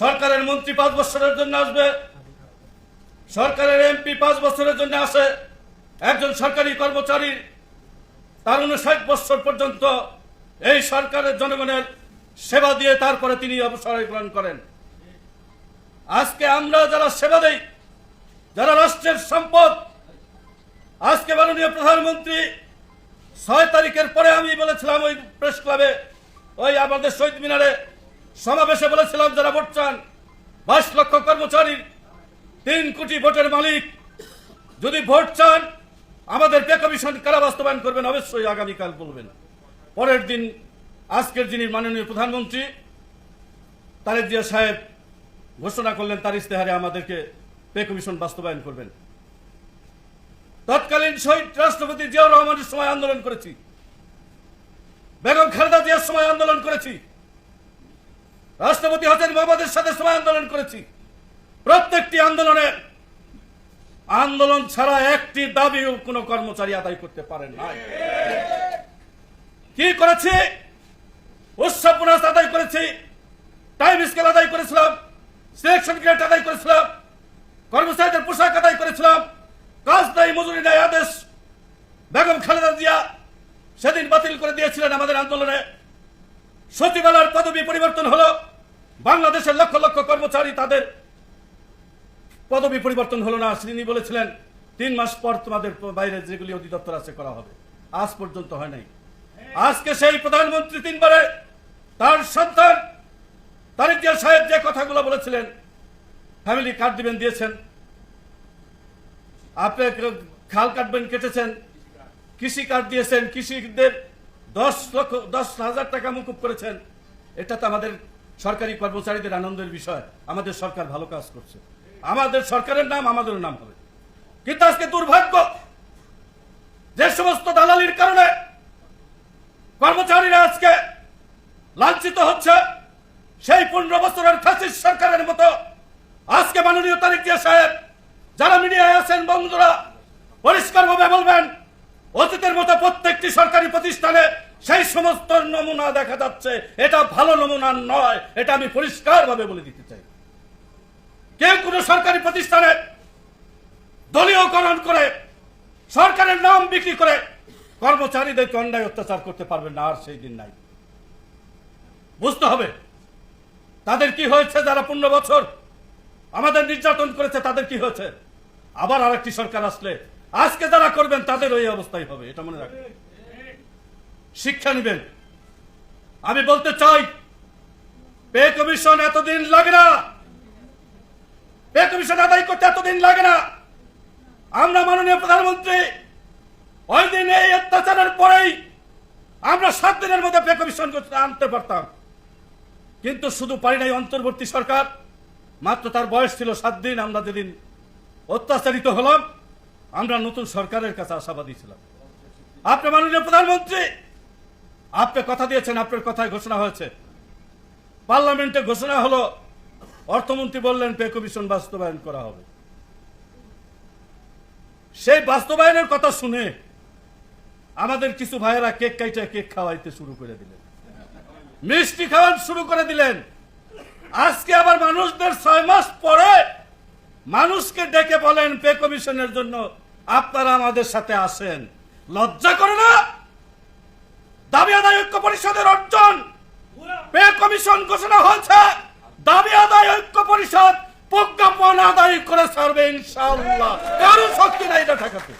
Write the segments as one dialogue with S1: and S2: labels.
S1: সরকারের মন্ত্রী 5 বছরের জন্য আসবে, সরকারের এমপি 5 বছরের জন্য আসে। একজন সরকারি কর্মচারী তার 59 বছর পর্যন্ত এই সরকারের জনগণের সেবা দিয়ে তারপরে তিনি অবসর গ্রহণ করেন। আজকে আমরা যারা সেবা দেই, যারা রাষ্ট্রের সম্পদ, আজকে মাননীয় প্রধানমন্ত্রী 6 তারিখের পরে আমি বলেছিলাম ওই প্রেস ক্লাবে, ওই আমাদের শহীদ মিনারে সমাবেশে বলেছিলাম, যারা ভোট চান 22 লক্ষ কর্মচারীর 3 কোটি ভোটের মালিক, যদি ভোট চান আমাদের পে কমিশন কারা বাস্তবায়ন করবেন অবশ্যই আগামীকাল বলবেন। পরের দিন আজকের যিনি মাননীয় প্রধানমন্ত্রী তারেক জিয়া সাহেব ঘোষণা করলেন তার ইশতেহারে আমাদেরকে পে কমিশন বাস্তবায়ন করবেন। তৎকালীন শহীদ রাষ্ট্রপতি জিয়াউর রহমানের সময় আন্দোলন করেছি, বেগম খালেদা জিয়ার সময় আন্দোলন করেছি, রাষ্ট্রপতি হোসেন মোহাম্মদের সাথে সময় আন্দোলন করেছি। প্রত্যেকটি আন্দোলন ছাড়া একটি দাবিও কোনো কর্মচারী আদায় করতে পারেন না। কি করেছি? উৎসব বোনাস আদায় করেছি, টাইম স্কেল আদায় করেছিলাম, সিলেকশন গ্রেড আদায় করেছিলাম, কর্মচারীদের পোশাক আদায় করেছিলাম, কাজ নাই মজুরি নাই আদেশ বেগম খালেদা জিয়া সেদিন বাতিল করে দিয়েছিলেন। আমাদের আন্দোলনে সচিবালয়ের পদবি পরিবর্তন হলো, বাংলাদেশের লক্ষ লক্ষ কর্মচারী তাদের পদবি পরিবর্তন হলো না। তিনি বলেছিলেন 3 মাস পর তোমাদের বাইরে যেগুলি অধিদপ্তর আছে করা হবে, আজ পর্যন্ত হয় নাই। আজকে সেই প্রধানমন্ত্রী 3 বারে তার সন্তান তারেক জিয়া সাহেব যে কথাগুলো বলেছিলেন, ফ্যামিলি কার্ড দিবেন দিয়েছেন, আপনি খাল কাটবেন কেটেছেন, কৃষি কার্ড দিয়েছেন, কৃষিদের 10,000 টাকা মুকুব করেছেন। এটা তো আমাদের সরকারি কর্মচারীদের আনন্দের বিষয়, আমাদের সরকার ভালো কাজ করছে, আমাদের সরকারের নাম আমাদের নাম হবে। কিন্তু আজকে দুর্ভাগ্য, যে সমস্ত দালালির কারণে কর্মচারীরা আজকে লাঞ্ছিত হচ্ছে, সেই 15 বছরের ফ্যাসিস্ট সরকারের মতো আজকে মাননীয় তারেক জিয়া সাহেব, যারা মিডিয়ায় আছেন বন্ধুরা, পরিষ্কারভাবে বলবেন, অতীতের মতো প্রত্যেকটি সরকারি প্রতিষ্ঠানে সেই সমস্ত নমুনা দেখা যাচ্ছে, এটা ভালো নমুনা নয়, এটা আমি পরিষ্কারভাবে বলে দিতে চাই। কেউ কোনো সরকারি প্রতিষ্ঠানে দলীয়করণ করে সরকারের নাম বিক্রি করে কর্মচারীদেরকে অন্যায় অত্যাচার করতে পারবেন না, আর সেই দিন নাই। বুঝতে হবে তাদের কি হয়েছে, যারা 15 বছর আমাদের নির্যাতন করেছে তাদের কি হয়েছে। আবার আরেকটি সরকার আসলে আজকে যারা করবেন তাদের ওই অবস্থাই হবে, এটা মনে রাখবেন, শিক্ষা নেবেন। আমি বলতে চাই, পে কমিশন এতদিন লাগে না, পে কমিশন আদায় করতে এতদিন লাগে না। আমরা মাননীয় প্রধানমন্ত্রী ওই দিন এই অত্যাচারের পরেই আমরা 7 দিনের মধ্যে পে কমিশন আনতে পারতাম, কিন্তু শুধু পারি নাই অন্তর্বর্তী সরকার, মাত্র তার বয়স ছিল 7 দিন। আমরা যেদিন অত্যাচারিত হলাম, আমরা নতুন সরকারের কাছে আশাবাদী ছিলাম। আপনি মাননীয় প্রধানমন্ত্রী, আপনি কথা দিয়েছেন, আপনার কথায় ঘোষণা হয়েছে, পার্লামেন্টে ঘোষণা হলো, অর্থমন্ত্রী বললেন পে কমিশন বাস্তবায়ন করা হবে। সেই বাস্তবায়নের কথা শুনে আমাদের কিছু ভাইয়েরা কেক কাইটা কেক খাওয়াইতে শুরু করে দিলেন, মিষ্টি খাওয়ান শুরু করে দিলেন। আজকে আবার মানুষদের 6 মাস পরে মানুষকে ডেকে বলেন পে কমিশনের জন্য আপনারা আমাদের সাথে আসেন। লজ্জা করে না? দাবি আদায় ঐক্য পরিষদের অর্জন, পে কমিশন ঘোষণা হয়েছে, দাবি আদায় ঐক্য পরিষদ প্রজ্ঞাপন আদায় করে ছাড়বে ইনশাআল্লাহ, কারো শক্তি নাই এটা ঠেকাতে।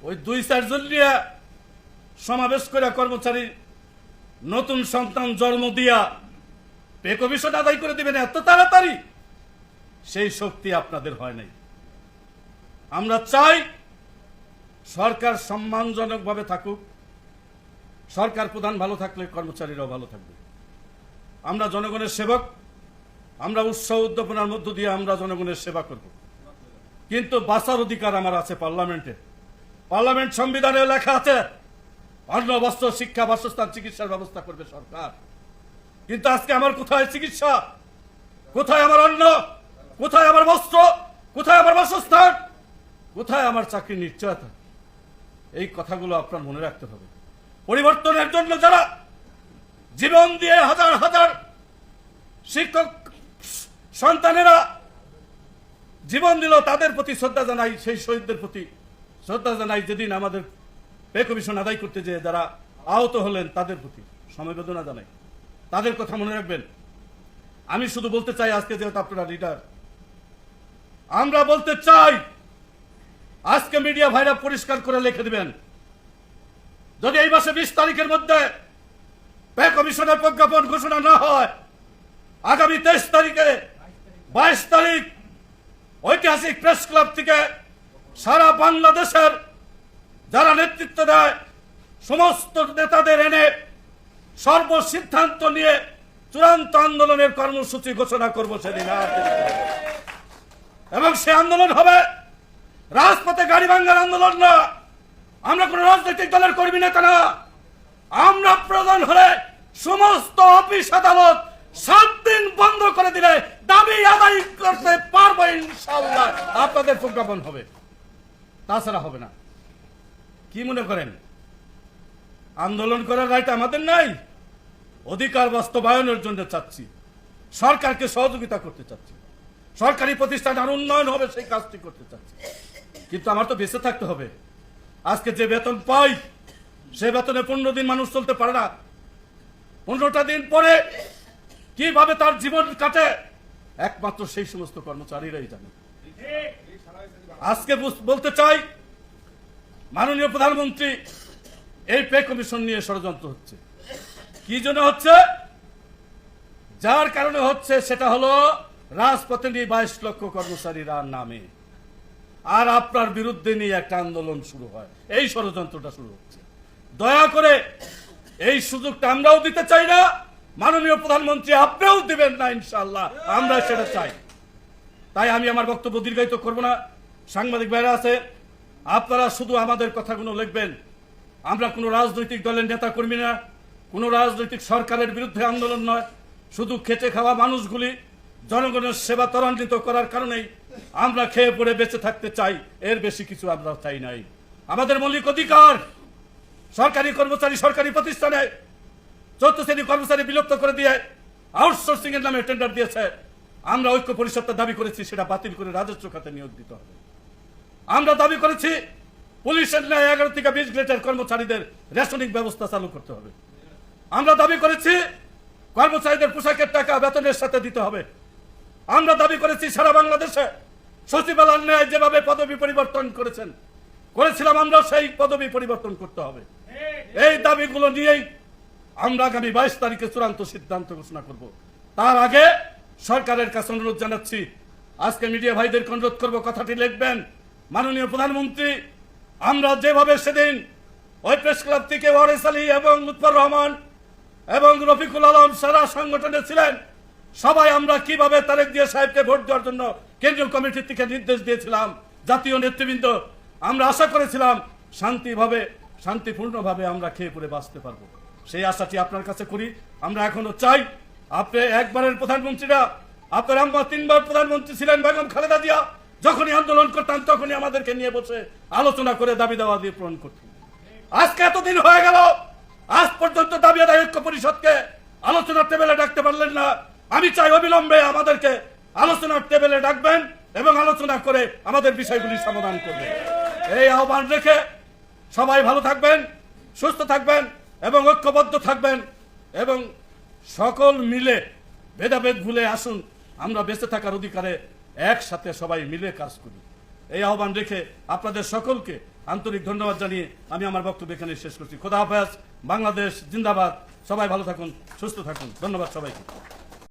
S1: ওই 2-4 জন নিয়ে সমাবেশ করে কর্মচারী নতুন সন্তান জন্ম দিয়া পে কমিশন আদায় করে দিবেন এত তাড়াতাড়ি, সেই শক্তি আপনাদের হয় নাই। আমরা চাই সরকার সম্মানজনকভাবে থাকুক, সরকার প্রধান ভালো থাকলে কর্মচারীরাও ভালো থাকবে। আমরা জনগণের সেবক, আমরা উৎসাহ উদ্দীপনার মধ্য দিয়ে আমরা জনগণের সেবা করব, কিন্তু বাঁচার অধিকার আমার আছে পার্লামেন্টে। পার্লামেন্ট সংবিধানে লেখা আছে অন্ন, বস্ত্র, শিক্ষা, বাসস্থান, চিকিৎসার ব্যবস্থা করবে সরকার। কিন্তু আজকে আমার কোথায় চিকিৎসা, কোথায় আমার অন্ন, কোথায় আমার বস্ত্র, কোথায় আমার বাসস্থান, কোথায় আমার চাকরির নিশ্চয়তা? এই কথাগুলো আপনার মনে রাখতে হবে। পরিবর্তনের জন্য যারা জীবন দিয়ে হাজার হাজার শিক্ষক সন্তানেরা জীবন দিল, তাদের প্রতি শ্রদ্ধা জানাই, সেই শহীদদের প্রতি শ্রদ্ধা জানাই। যেদিন আমাদের পে কমিশন আদায় করতে যেয়ে যারা আহত হলেন তাদের প্রতি সমবেদনা জানাই, তাদের কথা মনে রাখবেন। আমি শুধু বলতে চাই, আজকে যেহেতু আপনারা লিডার, আমরা বলতে চাই, আজকে মিডিয়া ভাইরা পরিষ্কার করে লিখে দিবেন, যদি এই মাসে 20 তারিখের মধ্যে পে কমিশনের প্রজ্ঞাপন ঘোষণা না হয়, আগামী 23 তারিখে 22 তারিখ ঐতিহাসিক প্রেস ক্লাব থেকে সারা বাংলাদেশের যারা নেতৃত্ব দেয় সমস্ত নেতাদের এনে সর্বসিদ্ধান্ত নিয়ে চূড়ান্ত আন্দোলনের কর্মসূচি ঘোষণা করব সেদিন। এবং সে আন্দোলন হবে রাজপথে গাড়ি ভাঙ্গার আন্দোলন না। আমরা কোন রাজনৈতিক দলের কর্মী নেতা না। আমরা প্রধান হলে সমস্ত অফিস আদালত 7 দিন বন্ধ করে দিলে দাবি আদায় করতে পারবো ইনশাআল্লাহ। আপনাদের প্রজ্ঞাপন হবে, তাছাড়া হবে না। কি মনে করেন আন্দোলন করার রাইট আমাদের নাই? অধিকার বাস্তবায়নের জন্য চাচ্ছি, সরকারকে সহযোগিতা করতে চাচ্ছি, সরকারি প্রতিষ্ঠান আর উন্নয়ন হবে সেই কাজটি করতে চাচ্ছি। কিন্তু আমার তো বেঁচে থাকতে হবে। আজকে যে বেতন পাই সে বেতনে 15 দিন মানুষ চলতে পারে না। 15টা দিন পরে কিভাবে তার জীবন কাটে একমাত্র সেই সমস্ত কর্মচারীরাই জানে। আজকে বলতে চাই, মাননীয় প্রধানমন্ত্রী, এই পে কমিশন নিয়ে ষড়যন্ত্র হচ্ছে। কি জন্য হচ্ছে? যার কারণে হচ্ছে সেটা হলো রাজপথে নিয়ে 22 লক্ষ কর্মচারীরা নামে, আর আপনার বিরুদ্ধে নিয়ে একটা আন্দোলন শুরু হয়, এই ষড়যন্ত্রটা শুরু হচ্ছে। দয়া করে এই সুযোগটা আমরাও দিতে চাই না, মাননীয় প্রধানমন্ত্রী আপনিও দিবেন না ইনশাআল্লাহ, আমরা সেটা চাই। তাই আমি আমার বক্তব্য দীর্ঘায়িত করব না। সাংবাদিক ভাইরা আছে, আপনারা শুধু আমাদের কথাগুলো লিখবেন। আমরা কোনো রাজনৈতিক দলের নেতা কর্মী না, কোনো রাজনৈতিক সরকারের বিরুদ্ধে আন্দোলন নয়। শুধু খেটে খাওয়া মানুষগুলি জনগণের সেবা ত্বরান্বিত করার কারণেই আমরা খেয়ে পড়ে বেঁচে থাকতে চাই, এর বেশি কিছু আমরা চাই নাই। আমাদের মৌলিক অধিকার, সরকারি কর্মচারী সরকারি প্রতিষ্ঠানে 4th শ্রেণী কর্মচারী বিলুপ্ত করে দিয়ে আউটসোর্সিং এর নামে টেন্ডার দিয়েছে। আমরা ঐক্য পরিষদটা দাবি করেছি সেটা বাতিল করে রাজস্ব খাতে নিয়োগ দিতে হবে। আমরা দাবি করেছি পুলিশের ন্যায় 11 থেকে 20 গ্রেডের কর্মচারীদের রেশনিং ব্যবস্থা চালু করতে হবে। আমরা দাবি করেছি কর্মচারীদের পোশাকের টাকা বেতনের সাথে দিতে হবে। আমরা দাবি করেছি সারা বাংলাদেশে সচিবালয়ের ন্যায় যেভাবে পদবি পরিবর্তন করেছিলাম আমরা সেই পদবি পরিবর্তন করতে হবে। এই দাবিগুলো নিয়েই আমরা আগামী 22 তারিখে চূড়ান্ত সিদ্ধান্ত ঘোষণা করব। তার আগে সরকারের কাছে অনুরোধ জানাচ্ছি, আজকে মিডিয়া ভাইদের অনুরোধ করব, কথাটি লিখবেন। মাননীয় প্রধানমন্ত্রী, আমরা যেভাবে সেদিন ওই প্রেস ক্লাব থেকে ওয়ারেস আলী এবং লুৎফর রহমান এবং রফিকুল আলম সারা সংগঠনে ছিলেন, সবাই আমরা কিভাবে তারেক জিয়া সাহেবকে ভোট দেওয়ার জন্য কেন্দ্রীয় কমিটির থেকে নির্দেশ দিয়েছিলাম, জাতীয় নেতৃবৃন্দ, আমরা আশা করেছিলাম শান্তিপূর্ণভাবে আমরা খেয়ে পড়ে বাঁচতে পারবো। সেই আশাটি আপনার কাছে করি। আমরা এখনো চাই, আপনি একবারের প্রধানমন্ত্রীরা, আপনার আম্মা 3 বার প্রধানমন্ত্রী ছিলেন বেগম খালেদা জিয়া, যখনই আন্দোলন করতাম তখনই আমাদেরকে নিয়ে বসে আলোচনা করে দাবি দাওয়া দিয়ে পূরণ করতেন। আজকে এতদিন হয়ে গেল, আজ পর্যন্ত দাবি আদায় ঐক্য পরিষদকে আলোচনার টেবিলে ডাকতে পারলেন না। আমি চাই অবিলম্বে আমাদেরকে আলোচনার টেবিলে ডাকবেন এবং আলোচনা করে আমাদের বিষয়গুলি সমাধান করবেন। এই আহ্বান রেখে সবাই ভালো থাকবেন, সুস্থ থাকবেন এবং ঐক্যবদ্ধ থাকবেন এবং সকল মিলে ভেদাভেদ ভুলে আসুন আমরা বেঁচে থাকার অধিকারে একসাথে সবাই মিলে কাজ করি। এই আহ্বান রেখে আপনাদের সকলকে আন্তরিক ধন্যবাদ জানিয়ে আমি আমার বক্তব্য এখানে শেষ করছি। খোদা হাফেজ। বাংলাদেশ জিন্দাবাদ। সবাই ভালো থাকুন, সুস্থ থাকুন। ধন্যবাদ সবাইকে।